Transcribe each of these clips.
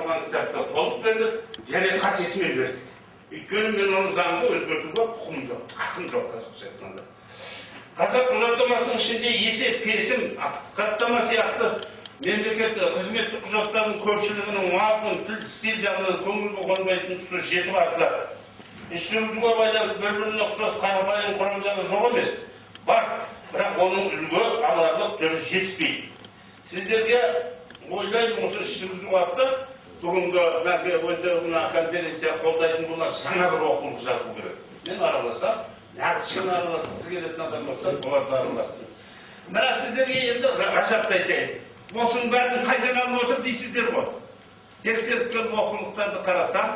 тұрған кітапты толық бердік және қатесімен бердік. Өйткені мен оны заңды өзгертуге құқым жоқ, хақым жоқ қазақша айтқанда. Қазақ құжаттамасының ішінде есеп, кесім, хаттама сияқты мемлекеттік қызметтік құжаттардың көпшілігінің мазмұн, тіл, стиль жағынан көңілге қонбайтын тұсы жетіп артылады. Іс жүргізуге байланысты бір-біріне ұқсас қарапайым құрамдағы жоқ емес. Бар, бірақ оның үлгі аларлық түрі жетіспейді. Сіздерге ойлаймын осы іс жүргізу уақытта бүгінгі мына конференция қолдайтын болар жаңа бір оқулық жазу керек. Мен араласам, нағыз шын араласқысы келетін адам болса, оларды аралассын. Мына сіздерге енді ғажапты айтайын. Осының бәрін қайдан алып отыр дейсіздер ғой. Тексеріп келіп оқулықтарды қарасам,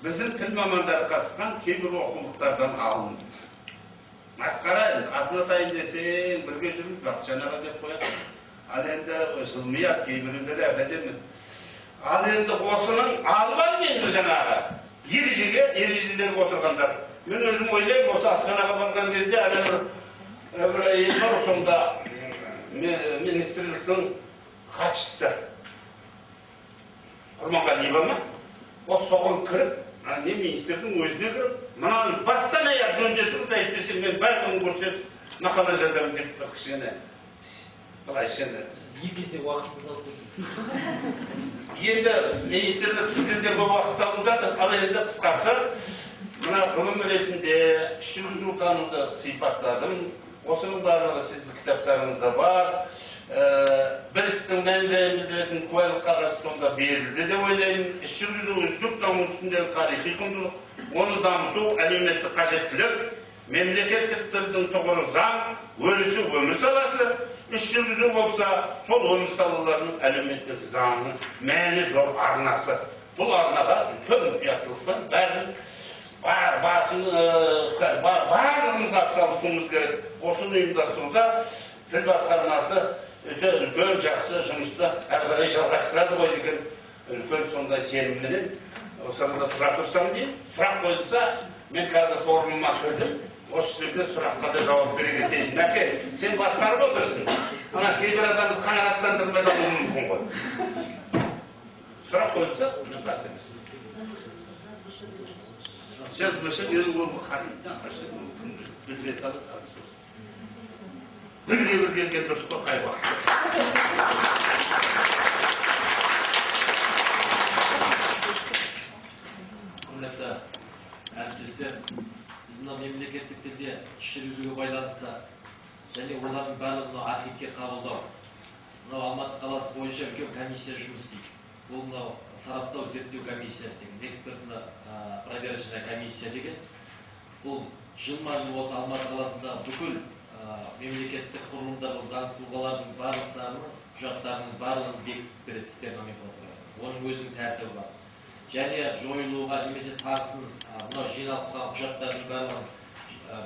біздің тіл мамандары қатысқан кейбір оқулықтардан алынды. Масқара енді, атын атайын десең, бірге жүріп, Бақытжан аға деп қояды. Ал енді жылмияды, кейбіріндері әдемі. Ал енді осының алған енді жаңағы ережелерге отырғандар. Мен өзім ойлаймын, осы Астанаға барған кезде әлі бір әйел бар, сонда министрліктің хатшысы Құрманғалиева ма? Соған кіріп, не министрдің өзіне кіріп, мынаны бастан аяқ жөндетіңіз, әйтпесе мен бәрін көрсетіп, мақала жазамын деп бір кішкене. Былайша екі есе уақытыңыз алып енді министрлік сіздерде көп уақыт алып жатыр, ал енді қысқасы мына ғылым ретінде іс жүргізу қанунды сипаттадым. Осының барлығы сіздің кітаптарыңызда бар. Бір істің мән-жайын білдіретін куәлік қағазы сонда берілді деп ойлаймын. Іс жүргізу үздік даму үстіндегі тарихи құндылық, оны дамыту әлеуметтік қажеттілік, мемлекеттік тілдің тұғыры заң, өрісі өмір саласы. Іс жүргізу болса, сол өмір салаларының әлеуметтік заңның мәні зор арнасы. Бұл арнаға үлкен мұқияттылықпен бәріміз барлығымыз атсалысуымыз керек. Осыны ұйымдастыруда тіл басқармасы өте үлкен жақсы жұмысты әрі қарай жалғастырады ғой деген үлкен сондай сенімменен осы арада тұра тұрсам деймін. Сұрақ қойылса, мен қазір форумыма кірдім. Осы жерде сұраққа да жауап бере кетейін. Мәке, сен басқарып отырсың. Ана кейбір адамды қанағаттандырмай да болуы мүмкін ғой. Сұрақ қойылса, мен қарсы емес. Жазбаша менің орнымды қарайды, білдіре салып, бірге келген дұрыс па қай уақыт. Құрметті әріптестер, мына мемлекеттік тілде іс жүргізуге байланысты және олардың барлығын архивке қабылдау. Мынау Алматы қаласы бойынша үлкен комиссия жұмыс істейді. Бұл мынау сараптау зерттеу комиссиясы деген, экспертно проверочная комиссия деген. Бұл жылма-жыл осы Алматы қаласында бүкіл мемлекеттік құрылымдардың, заң тұлғалардың барлықтарының құжаттарының барлығын бекітіп береді істер номенклатурасы. Оның өзінің тәртібі бар. Және жойылуға немесе тағысын мынау жиналып қалған құжаттардың барлығын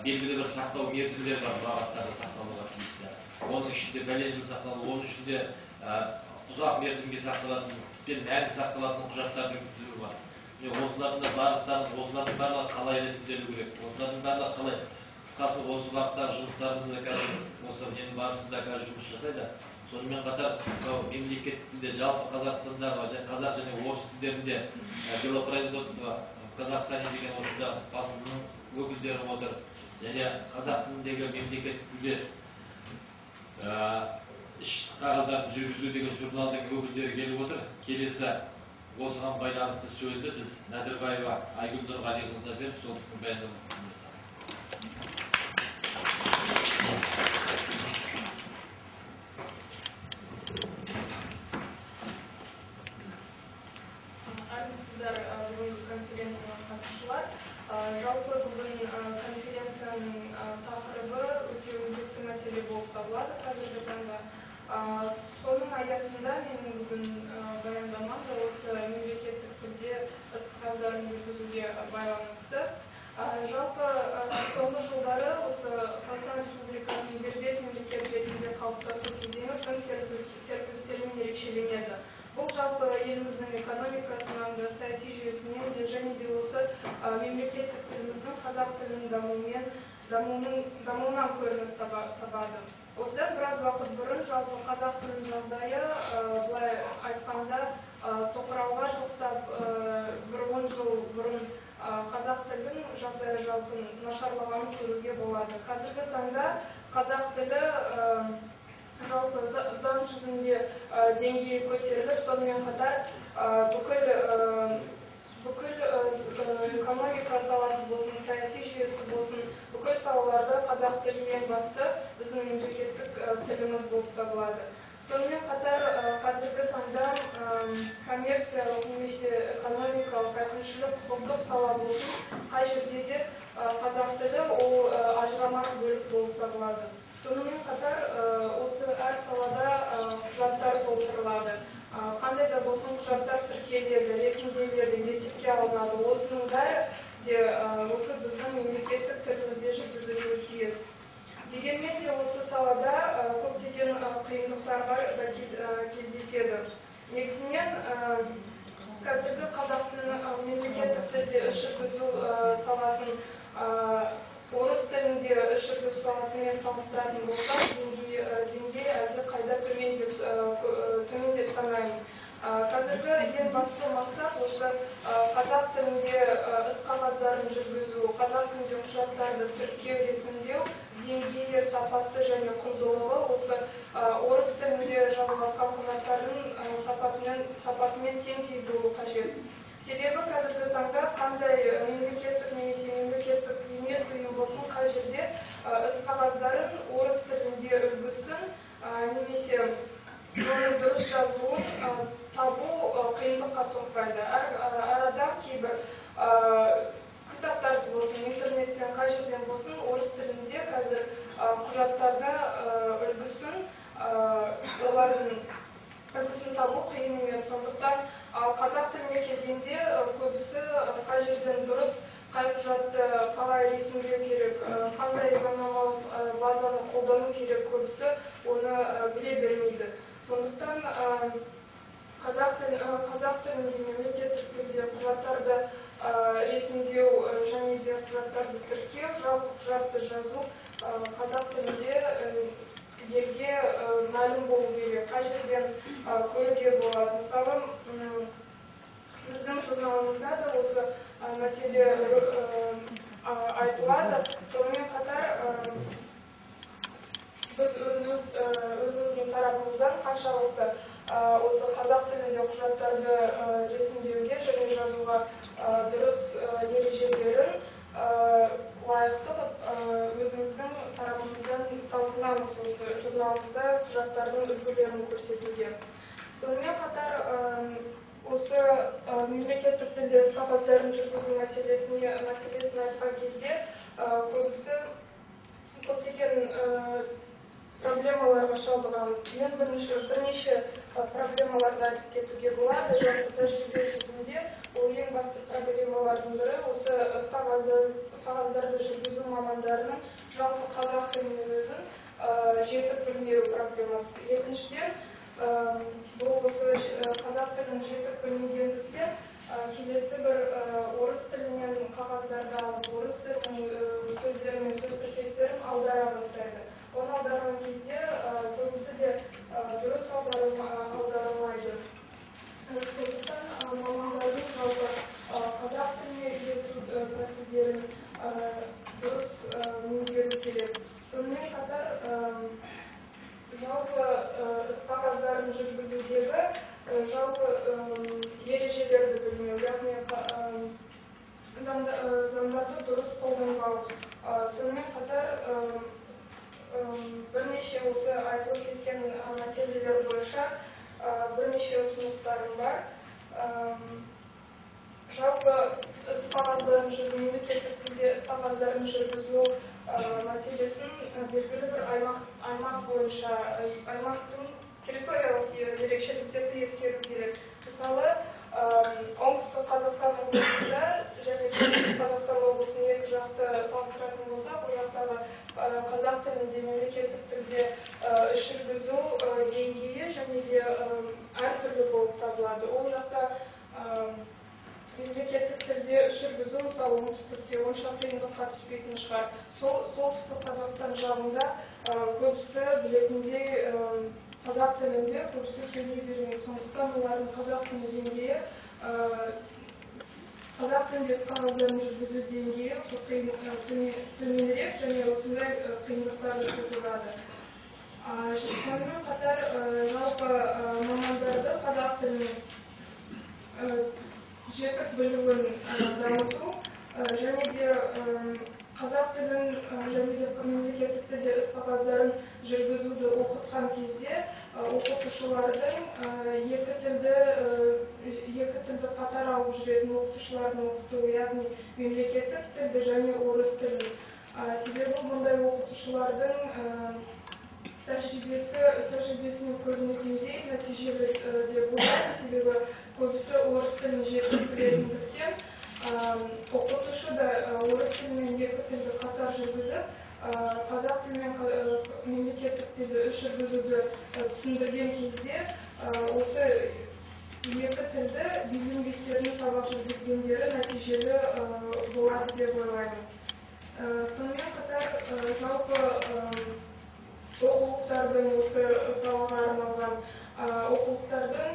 белгілі бір сақтау мерзімдері бар, мұрағаттарда сақталуға тиісті. Оның ішінде бәлен жыл сақталады, оның ішінде ұзақ мерзімге сақталатын, тіптен мәңгі сақталатын құжаттардың тізімі бар. Осылардың барлығы қалай рәсімделу керек, осылардың барлығы қалай. Қысқасы осы бағыттағы жұмыстарымызда қазір осы ненің барысында қазір жұмыс жасайды. Сонымен қатар мемлекеттік тілде жалпы Қазақстандағы қазақ және орыс тілдерінде делопроизводство в Казахстане деген осында басылымның өкілдері отыр. Және қазақ тіліндегі мемлекеттік тілде іс қағаздарын жүргізу деген журналдың өкілдері келіп отыр. Келесі осыған байланысты сөзді біз Нәдірбаева Айгүл Нұрғалиқызына беріп, сол кісінің баяндамасын тыңдасақ. Армысыздар бүгінгі конференцияға қатысушылар. Жалпы бүгін конференцияның тақырыбы өте өзекті мәселе болып табылады қазіргі таңда. Соның аясында менің бүгін баяндамам да осы мемлекеттік тілде іс-қағаздарын жүргізуге байланысты. Жалпы соңғы жылдары осы Қазақстан Республикасының дербес мемлекет ретінде қалыптасу кезеңі тың серпілістермен ерекшеленеді. Бұл жалпы еліміздің экономикасынан да, саяси жүйесінен де және де осы мемлекеттік тіліміздің қазақ тілінің дамуынан көрініс табады. Осыдан біраз уақыт бұрын жалпы қазақ тілінің жағдайы былай айтқанда тоқырауға тоқтап жағдай жалпы нашарлағанын көруге болады. Қазіргі таңда қазақ тілі жалпы заң жүзінде деңгейі көтеріліп, сонымен қатар бүкіл экономика саласы болсын, саяси жүйесі болсын, бүкіл салаларда қазақ тілі ең басты біздің мемлекеттік тіліміз болып табылады. Сонымен қатар қазіргі таңда коммерциялық немесе экономикалық, әкімшілік, құқықтық сала болсын, қай жерде де қазақ тілі ол ажырамас бөлік болып табылады. Сонымен қатар осы әр салада құжаттар толтырылады. Қандай да болсын құжаттар тіркеледі, ресімделеді, есепке алынады. Осының бәрі де осы біздің мемлекеттік тілімізде жүргізілуі тиіс. Дегенмен де осы салада көптеген қиындықтарға да кездеседі. Негізінен қазіргі қазақтың мемлекеттік тілде іс жүргізу саласын орыс тілінде іс жүргізу саласымен салыстыратын болсақ, деңгей әлдеқайда төмен деп санаймын. Қазіргі ең басты мақсат осы қазақ тілінде іс қағаздарын жүргізу, қазақ тілінде құжаттарды тіркеу, ресімдеу деңгейі, сапасы және құндылығы осы орыс тілінде жазылған құжаттардың сапасымен теңдей болу қажет. Себебі қазіргі таңда қандай мемлекеттік немесе мемлекеттік емес ұйым болсын, қай жерде іс қағаздарын орыс тілінде үлгісін немесе оның дұрыс жазылуын табу қиындыққа соқпайды. Әр адам кейбір кітаптарды болсын, интернеттен қай жерден болсын, орыс тілінде қазір құжаттарда үлгісін табу қиын емес. Сондықтан қазақ тіліне келгенде көбісі қай жерден дұрыс, қай құжатты қалай ресімдеу керек, қандай заңнамалық базаны қолдану керек, көбісі оны біле бермейді. Сондықтан қазақ тілінде мемлекеттік тілде құжаттарды ресімдеу және де құжаттарды тіркеу, жалпы құжатты жазу қазақ тілінде елге мәлім болу керек, қай жерден көруге болады. Мысалы, біздің журналымызда да осы мәселе айтылады. Сонымен қатар біз өзіміздің тарапымыздан қаншалықты осы қазақ тілінде құжаттарды ресімдеуге және жазуға дұрыс ережелерін лайықты өзіміздің тарапымыздан талқылаймыз осы журналымызда құжаттардың үлгілерін көрсетуге. Сонымен қатар осы мемлекеттік тілде іс қағаздарын жүргізу мәселесін айтқан кезде көптеген проблемаларға шалдығамыз. Мен бірнеше проблемаларды айтып кетуге болады. Жалпы тәжірибе жүзінде ол ең басты проблемалардың бірі осы іс қағаздарды жүргізу мамандарының жалпы қазақ тілінің өзін жетік білмеу проблемасы. Екіншіден, бұл осы қазақ тілін жетік білмегендіктен келесі бір орыс тілінен қағаздарды алып, орыс тілінің сөздері мен сөз тіркестерін аудара бастайды. Оны аударған кезде көбісі де дұрыс аударылмайды. Сондықтан мамандардың жалпы қазақ тіліне үйрету тәсілдерін дұрыс меңгеру керек. Сонымен қатар жалпы іс қағаздарын жүргізудегі жалпы ережелерді білмеу, яғни заңдарды дұрыс қолданбау. Сонымен қатар бірнеше осы айтылып кеткен мәселелер бойынша бірнеше ұсыныстарым бар. Жалпы іс қағаздарын мемлекеттік тілде іс қағаздарын жүргізу мәселесін белгілі бір аймақ бойынша аймақтың территориялық ерекшеліктерді ескеру керек. Мысалы, оңтүстік Қазақстан облысында және солтүстік Қазақстан облысын екі жақты салыстыратын болсақ, бұл жақтағы қазақ тілінде мемлекеттік тілде іс жүргізу деңгейі және де әртүрлі болып табылады. Ол жақта мемлекеттік тілде іс жүргізу, мысалы, оңтүстікте онша қиындыққа түспейтін шығар. Солтүстік Қазақстан жағында көбісі білетіндей қазақ тілінде көбісі сөйлей бермейді. Сондықтан олардың қазақ тілі деңгейі қазақ қазақ тілінде іс қағаздарын жүргізу деңгейі төменірек және осындай қиындықтарды туғызады. Сонымен қатар жалпы мамандарды қазақ тілінің жетік білуін дамыту және де қазақ тілін және де мемлекеттік тілде іс қағаздарын жүргізуді оқытқан кезде оқытушылардың екі тілді қатар алып жүретін оқытушылардың оқытуы, яғни мемлекеттік тілді және орыс тілін. Себебі бұндай оқытушылардың тәжірибесімен көрінетіндей нәтижелі деп ойлаймын. Себебі көбісі орыс тілін жетік білетіндіктен оқытушы да орыс тілімен екі тілді қатар жүргізіп, қазақ тілімен мемлекеттік тілді жүргізуді түсіндірген кезде осы екі тілді билингвистердің сабақ жүргізгендері нәтижелі болады деп ойлаймын. Сонымен қатар жалпы оқулықтардың осы салаға арналған оқулықтардың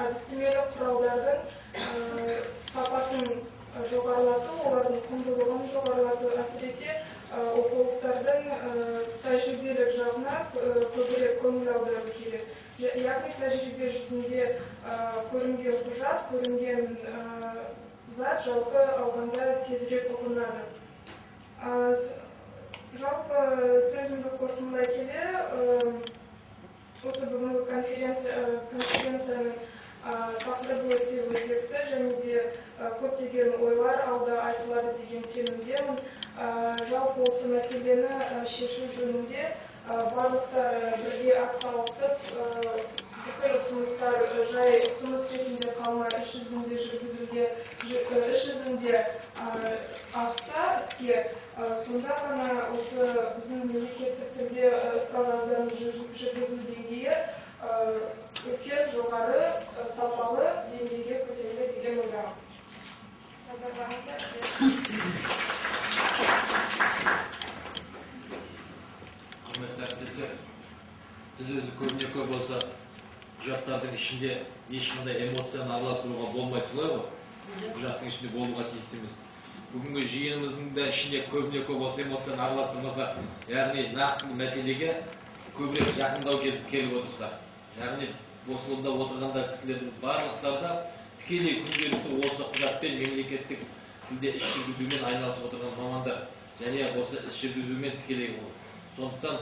әдістемелік құралдардың сапасын жоғарылату, олардың құндылығын жоғарылату, әсіресе оқулықтардың тәжірибелік жағына көбірек көңіл аудару керек. Яғни тәжірибе жүзінде көрінген құжат, көрінген зат жалпы алғанда тезірек ұғынады. Жалпы сөзімді қорытындылай келе, осы бүгінгі конференцияның тақырыбы өте өзекті және де көптеген ойлар алда айтылады деген сенімдемін. Жалпы осы мәселені шешу жөнінде барлықтар бірге атсалысып, бүкіл ұсыныстар жай ұсыныс ретінде қалмай іс жүзінде асса іске, сонда ғана осы біздің мемлекеттік тілде іс қағаздарын жүргізу деңгейі үлкен, жоғары, сапалы деңгейге көтеріледі деген ойдамын. Назарларыңызға құрметті әріптестер, біз өзі көбіне-көп болса құжаттардың ішінде ешқандай эмоцияны араластыруға болмайды, солай ғой? Құжаттың ішінде болуға тиісті емес. Бүгінгі жиынымыздың да ішінде көбіне-көп осы эмоцияны араластырмаса, яғни нақты мәселеге көбірек жақындау келіп отырса, яғни осы онда отырғанда кісілердің барлықтары да тікелей күнделікті осы құжатпен мемлекеттік тілде іс жүргізумен айналысып отырған мамандар және осы іс жүргізумен тікелей ол. Сондықтан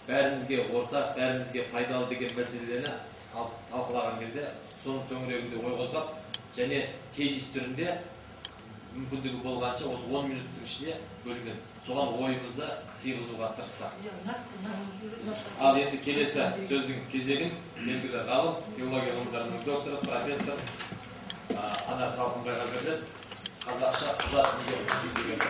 бәрімізге ортақ, бәрімізге пайдалы деген мәселені талқылаған кезде соның төңірегінде ой қозғап және тезис түрінде мүмкіндігі болғанша осы 10 минуттың ішінде бөлген соған ойымызды сыйғызуға тырыссақ. Ал енді келесі сөздің кезегін белгілі ғалым, филология ғылымдарының докторы, профессор Анар Салқынбайға беріледі. Қазақша құжат неге деген.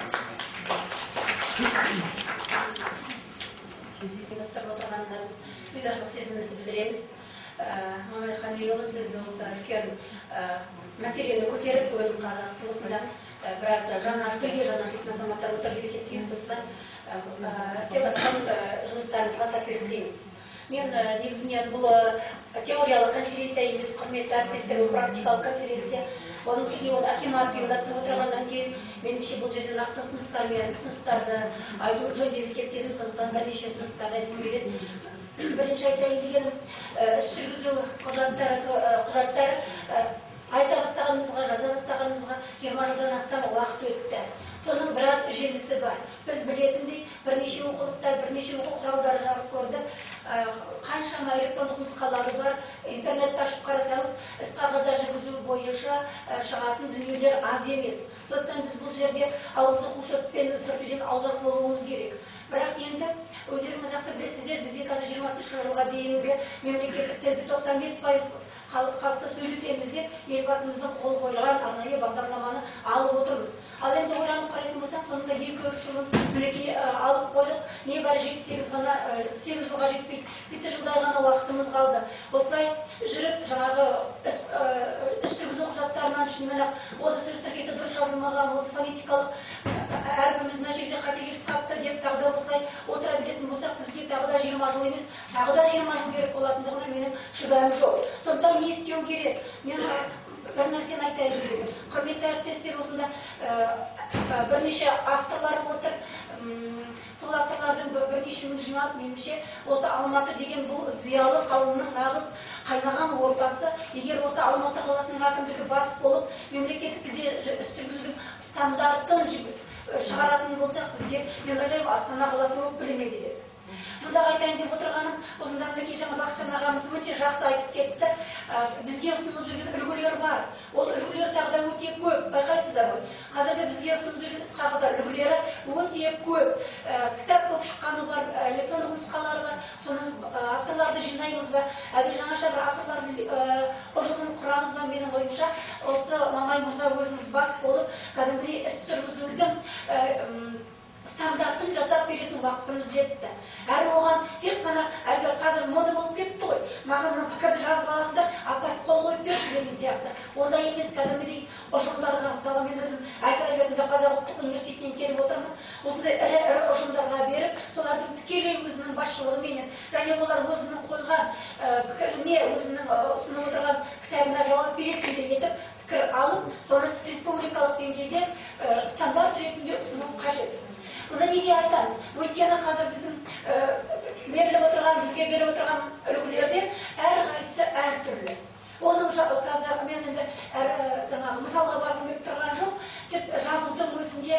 Бастап отырғандарымыз ризашылық сезімімізді білдіреміз. Мамай Хамилұлы, сіз осы үлкен мәселені көтеріп, бүгін қазақ осында біраз жаңашылдығы, жаңашылсын азаматтар отыр деп есептейміз. Осыдан істеп жатқан жұмыстарыңызға сәттілік тілейміз. Мен негізінен бұл теориялық конференция емес, құрметті әріптестер, бұл практикалық конференция. Оның ішінде ол акимат ұйымдастырып отырғаннан кейін меніңше бұл жерде нақты ұсыныстар мен ұсыныстарды айту жөн деп есептедім. Сондықтан бірнеше ұсыныстарды айтқым келеді. Бірінші айтайын дегенім, іс жүргізу құжаттар айта бастағанымызға, жаза бастағанымызға 20 жылдан астам уақыт өтті. Соның біраз жемісі бар. Біз білетіндей бірнеше оқулықтар, бірнеше оқу құралдары жарық көрді. Қаншама электрондық нұсқалары бар. Интернетті ашып қарасаңыз, іс қағаздар жүргізу бойынша шығатын дүниелер аз емес. Сондықтан біз бұл жерде ауыздық ушықпен сүртуден аулақ болуымыз керек. Бірақ енді өздеріңіз жақсы білесіздер, бізде қазір 20-шы жылға дейінгі мемлекеттік тілді 95% халықты сөйлетеміз деп елбасымыздың қол қойған арнайы бағдарламаны алып отырмыз. Ал енді ойланып қарайтын болсақ, сонында 2-3 жылын мінекей алып қойдық. Небәрі 8 жылға жетпейді. 7 жылдай ғана уақытымыз қалды. Осылай жүріп, жаңағы іс жүргізу құжаттарынан шынымен-ақ осы сөз тіркесі дұрыс жазылмаған, осы фонетикалық әрбіріміз мына жерде қатыгездік қапты деп тағы да осылай отыра беретін болсақ, бізге тағы да 20 жыл емес, тағы да 20 жыл керек болатындығына менің шүбәм жоқ. Сондықтан не істеу керек? Мен бір нәрсені айтайын дедім. Құрметті әріптестер, осында бірнеше авторлар отыр. Сол авторлардың бірнешеуін жинап, меніңше осы Алматы деген бұл зиялы қауымның нағыз қайнаған ортасы. Егер осы Алматы қаласының әкімдігі бас болып, мемлекеттік тілде іс жүргізудің стандартын шығаратын болсақ, бізге мен ойлаймын Астана қаласы болып білінеді деп. Мұнда айтайын деп отырғаным, осында мінекей жаңа Бақытжан ағамыз өте жақсы айтып кетті. Бізге ұсынылып жүрген үлгілер бар. Ол үлгілер тағы да өте көп. Байқайсыздар ғой. Қазіргі бізге ұсынылып жүрген іс-қағаздар үлгілері өте көп. Кітап болып шыққаны бар, электрондық нұсқалары бар. Соның авторларды жинаймыз ба? Әлде жаңаша бір авторлардың ұжымын құрамыз ба? Менің ойымша, осы Мамай мырза өзіңіз бас болып, кәдімгідей іс жүргізудің стандартын жасап беретін уақытымыз жетті. Әрі оған тек қана әлгі қазір мода болып кетті ғой. Маған мына пікірді жазып алыңдар, апарып қол қойып берші деген сияқты. Ондай емес, кәдімгідей ұжымдарға, мысалы мен өзім Әл-Фарабидің Қазақ ұлттық университетінен келіп отырмын. Осындай ірі ұжымдарға беріп, солардың тікелей өзінің басшылығыменен және олар өзінің қойған пікіріне, өзінің ұсынып отырған кітабына жауап бересіндей етіп пікір алып, соны республикалық деңгейде стандарт ретінде ұсыну қажет. Мұны неге айтамыз? Өйткені қазір біздің бізге беріп отырған үлгілерден әрқайсысы әртүрлі. Оның қазір мен енді мысалға барғым келіп тұрған жоқ. Тек жазудың өзінде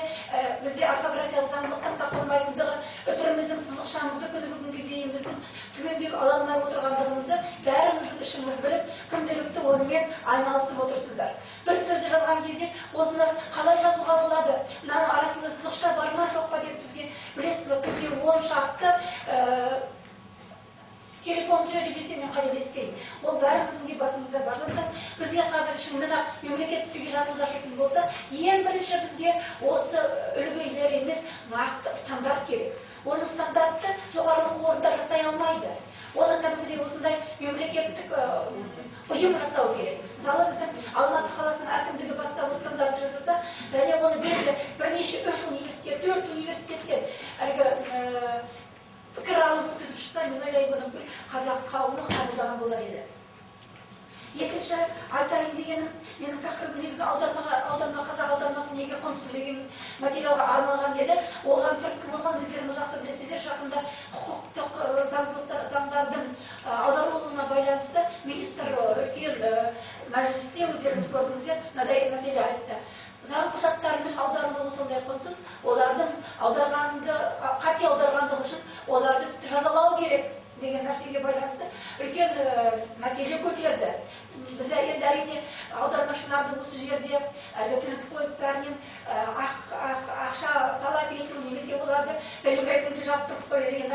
бізде орфографиялық заңдылықтың сақталмайтындығы, үтіріміздің сызықшамызды күні бүгінге дейін біздің түгендеп ала алмай отырғандығымызды бәріміздің ішіміз біліп, күнделікті онымен айналысып отырсыздар. Бір сөзді жазған кезде осыны қалай жазуға болады? Мынаның арасында сызықша бар ма жоқ па деп бізге білесіз бе, күнде 10 шақты телефон сөйле десе мен қателеспеймін. Ол бәріміздің де басымызда бар. Сондықтан бізге қазір шынымен мемлекеттік тілге жанымыз ашатын болса, ең бірінші бізге осы үлгілер емес, нақты стандарт керек. Оны стандартты жоғары оқу орындар жасай алмайды. Оны кәдімгідей осындай мемлекеттік ұйым жасау керек. Мысалы біздің Алматы қаласының әкімдігі бастап стандарт жасаса, және оны бірнеше 3 университет, 4 университеттен пікір алып өткізіп шықса, мен ойлаймын, бүкіл қазақ қауымы қабылдаған болар еді. Екінші айтайын дегенім, менің тақырыбым негізі аударма қазақ аудармасы неге құнсыз деген материалға арналған еді. Оған түрткі болған өздеріңіз жақсы білесіздер, жақында құқықтық заңдардың аударылуына байланысты министр үлкен мәжілісте өздеріңіз көрдіңіздер, мынадай мәселе айтты. Заң құжаттарының аударылуы сондай құнсыз, олардың қате аударғандығы үшін оларды жазалау керек деген нәрсеге байланысты үлкен мәселе көтерді. Біз енді әрине аудармашыларды осы жерде тізіп қойып бәрінен ақша талап ету немесе оларды білім-білімге жаптырып қою деген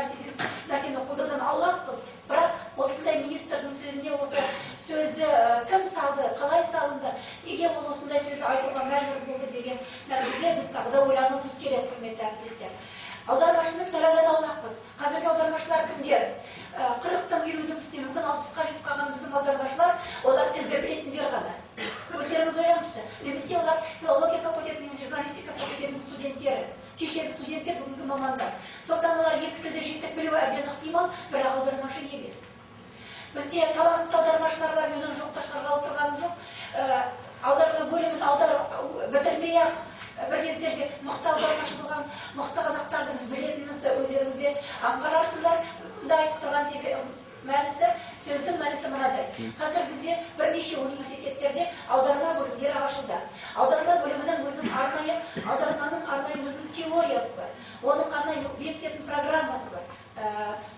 нәрсені қолдан аулақпыз. Бірақ осындай министрдің сөзіне осы сөзді кім салды, қалай салынды, неге ол осындай сөзді айтуға мәжбүр болды деген нәрсеге біз тағы да ойлануымыз керек, құрметті әріптестер. Аудармашының таралған аулақпыз. Қазіргі аудармашылар кімдер? 40-тың 50-дің үстіне мүмкін 60-қа жетіп қалған біздің аудармашылар, олар тілді білетіндер ғана. Өздеріңіз ойлаңызшы, немесе олар филология факультеті немесе журналистика факультетінің студенттері, кешегі студенттер, бүгінгі мамандар. Сондықтан олар екі тілді жетік білуі әбден ықтимал, бірақ аудармашы емес. Бізде талантты аудармашылар бар, мен оны жоққа шығарғалы тұрғаным жоқ. Аударма бөлімін бітірмей-ақ бір кездерде мықты аудармашы болған мықты қазақтарды біз білетінімізді өздеріңізде аңғарарсыздар. Мұнда айтып тұрған сөздің мәнісі мынадай. Қазір бізде бірнеше университеттерде аударма бөлімдері ашылды. Аударма бөлімінің өзінің аударманың өзінің теориясы бар. Оның арнайы бекітетін программасы бар.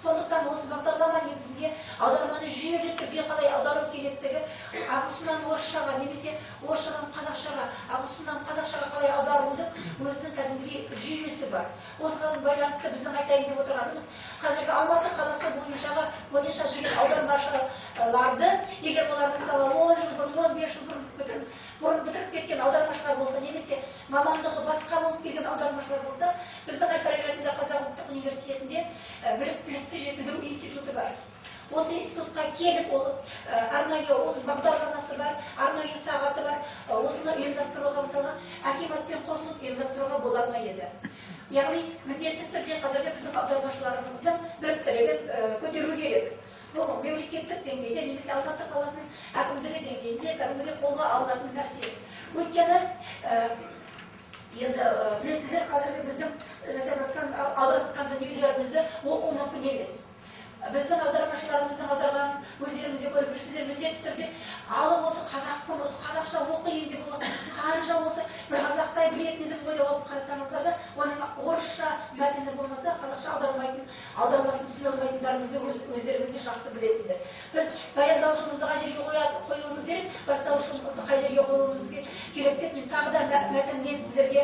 Сондықтан осы бағдарлама негізінде аударманы жүйелі түрде қалай аудару керектігі, ағылшыннан орысшаға немесе орысшадан қазақшаға, ағылшыннан қазақшаға қалай аударудың өзінің кәдімгідей жүйесі бар. Осыған байланысты біздің айтайын деп отырғанымыз, қазіргі Алматы қаласы бойынша жүрген аудармашыларды, егер олардың мысалы 10 жыл бұрын, 15 жыл бұрын бітіріп кеткен аудармашылар болса, немесе мамандығы басқа болып келген аудармашылар болса, біздің Әл-Фараби Қазақ ұлттық университетінде біліктілікті жетілдіру институты бар. Осы институтқа келіп, арнайы бағдарламасы бар, арнайы сағаты бар, осыны ұйымдастыруға, мысалы, акиматпен қосылып ұйымдастыруға бола ма еді. Яғни, міндетті түрде қазіргі біздің аудармашыларымыздың біліктілігін көтеру керек. бұл мемлекеттік деңгейде немесе Алматы қаласының әкімдігі деңгейінде кәдімгідей қолға алынатын нәрсе. Өйткені енді білесіздер, қазіргі біздің аударған дүниелерімізді оқу мүмкін емес. Біздің аудармашыларымыздың аударғанын өздеріңізде көріп жүрсіздер, міндетті түрде алып осы қазақпын, осы қазақша оқиын деп олар қанша осы бір қазақтай білетінін ойлап алып қарасаңыздар да, оның орысша мәтіні болмаса қазақша аудармасын түсіне алмайтындарымызды өздеріңіз де жақсы білесіздер. Біз баяндаушымызды қай жерге қоюымыз керек, бастаушымызды қай жерге қоюымыз керек деп мен тағы да мәтіннен сіздерге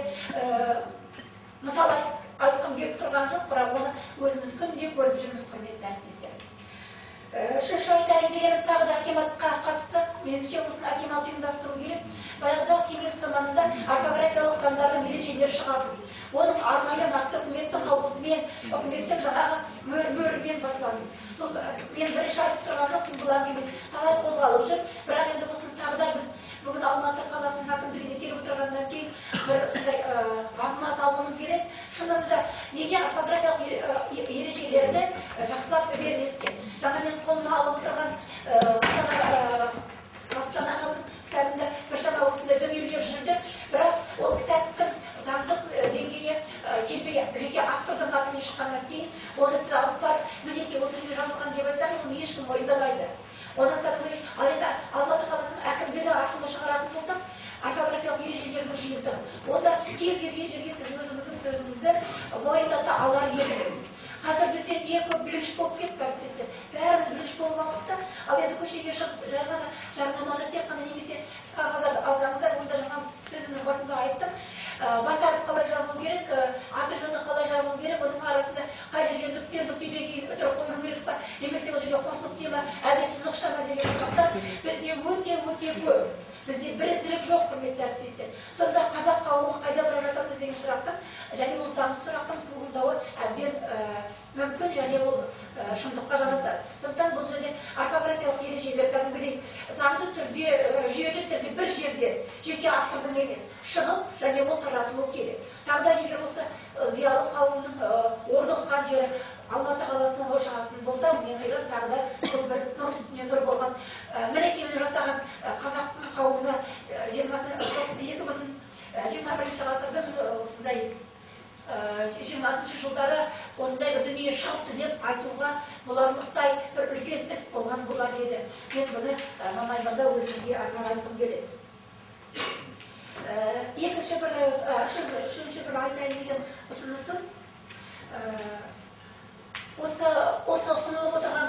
мысалы айтқым келіп тұрған жоқ, бірақ оны өзіміз күнде көріп жүрміз, құрметті әріптестер. Үшінші айтайын дегенім тағы да акиматқа қатысты. Меніңше осыны акимат ұйымдастыру керек. Баяғыда кеңес заманында орфографиялық заңдардың ережелері шығарды. Оның арнайы нақты үкіметтің қаулысымен, үкіметтің жаңағы мөрімен басылады. Мен бірінші айтып тұрған жоқпын, бұл әңгіме талай қозғалып жүр, бірақ енді осыны тағы да біз бүгін Алматы қаласының әкімдігіне келіп отырғаннан кейін бір сондай азына салуымыз керек. Шынында неге орфографиялық ережелерді жақсылап бермеске? Жаңа мен қолыма алып отырған Бақытжан ағамның кітабында біршама осындай дүниелер жүрді, бірақ ол кітаптың заңдық деңгейі келмей жеке автордың атымен шыққаннан кейін оны сіз алып барып мінекей осы жерде жазылған деп айтсаңыз, оны ешкім мойындамайды. Одан кәдімгідей, ал енді Алматы қаласының әкімдігі арқылы шығаратын болсақ, орфографиялық ережелердің жиынтығы. Онда кез келген жерге сіз өзіңіздің сөзіңізді мойындата алар едіңіз. Қазір бізде не көп білгіш болып кетті, әріптестер. Бәріміз білгіш болып алдық та, ал енді көшеге шығып жарнаманы тек қана немесе қағазды алсаңыздар, онда жаңа сөзімнің басында айттым. Бас әріп қалай жазылу керек, аты жөні қалай жазылу керек, оның арасында қай жерге нүктеден кейін үтіріп қою керек па, немесе ол жерге қос нүкте ма, әлде сызықша ма деген сұрақтар бізде өте көп. Бізде бірізділік жоқ, құрметті әріптестер. Сонда қазақ қауымы қайда бара жатырмыз деген сұрақтың, және ол заңды сұрақтың туындауы әбден мүмкін, және ол шындыққа жанасады. Сондықтан бұл жерде орфографиялық ережелер кәдімгідей заңды түрде, жүйелі түрде бір жерде жеке автордың емес, шығып және ол таратылуы керек. Тағы да егер осы зиялы қауымның орныққан жері Алматы қаласынан шығатын болса, мен ойлаймын тағы да бұл бір нұр үстіне нұр болған мерекені жасаған қазақтың қауымына 21-ші ғасырдың осындай 20-шы жылдары осындай бір дүние шығыпты деп айтуға боларлықтай бір үлкен іс болған болар еді. Мен бұны Мамай мырза өзіңізге арнап айтқым келеді. Үшінші бір айтайын деген ұсынысым, осы ұсынылып отырған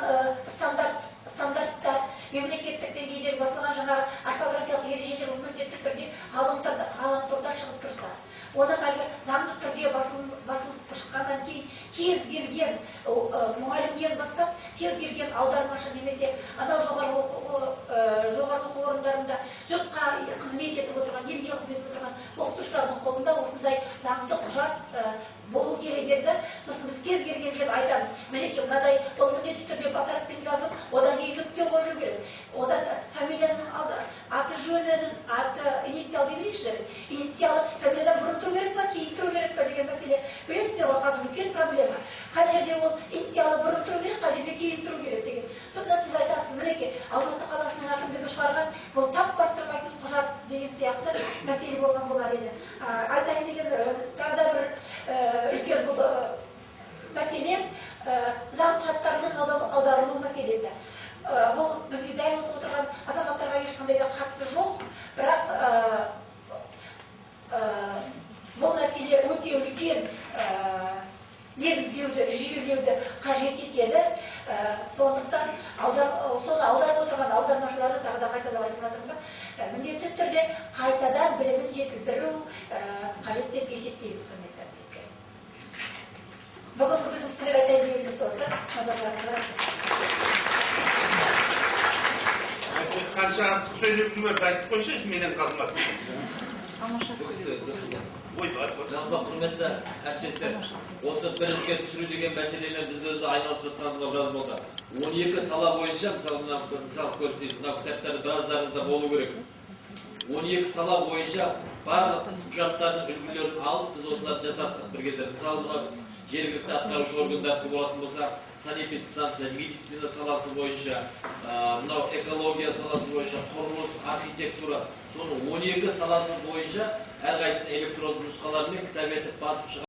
стандарттар мемлекеттік деңгейдегі басылған жаңағы орфографиялық ережелер міндетті түрде ғаламторда шығып тұрса, оны әлгі заңды түрде басылып шыққаннан кейін кез келген мұғалімнен бастап кез келген аудармашы немесе анау жоғарғы оқу орындарында жұртқа қызмет етіп отырған, елге қызмет етіп отырған оқытушылардың қолында осындай заңды құжат болу керек еді. Сосын біз кез келген жерде айтамыз, мінекей мынадай ол міндетті түрде бас әріппен жазылып, одан кейін нүкте қою керек. Одан фамилиясының аты жөнінің аты инициал демейікшілер. Инициалы фамилиядан бұрын тұру керек па, кейін тұру керек па деген мәселе. Білесіздер ғой, қазір үлкен проблема. Қай жерде ол инициалы бұрын тұру керек, қай жерде кейін тұру керек деген. Сонда сіз айтасыз, мінекей Алматы қаласының әкімдігі шығарған бұл тап бастырмайтын құжат деген сияқты мәселе болған болар еді. Айтайын деген тағы да бір үлкен бұл мәселе заң құжаттарының аударылу мәселесі. Бұл бізге дәл осы отырған азаматтарға ешқандай да қатысы жоқ, бірақ бұл мәселе өте үлкен негіздеуді, жүйелеуді қажет етеді. Сондықтан соны аударып отырған аудармашыларды тағы да қайталап айтып жатырмын, міндетті түрде қайтадан білімін жетілдіру қажет деп есептейміз, құрметті әріптестер. Бүгінгі біздің сіздерге айтайын дегеніміз осы. Қанша артық сөйлеп жіберді, айтып қойсаңыз, менен қалмасын. Жалпы құрметті әріптестер, осы бірікке түсіру деген мәселемен біз өзі айналысып жатқанымызға біраз болды. 12 сала бойынша, мысалы көрсетейін, мынау кітаптарды біраздарыңызда болу керек. 12 сала бойынша барлық іс құжаттарының үлгілерін алып, біз осыларды жасаттық бір кезде. Мысалы, жергілікті атқарушы органдардікі болатын болса, санэпидстанция, медицина саласы бойынша, мынау экология саласы бойынша, құрылыс, архитектура, соның 12 саласы бойынша әрқайсысын электронды нұсқалармен кітап етіп басып шығарып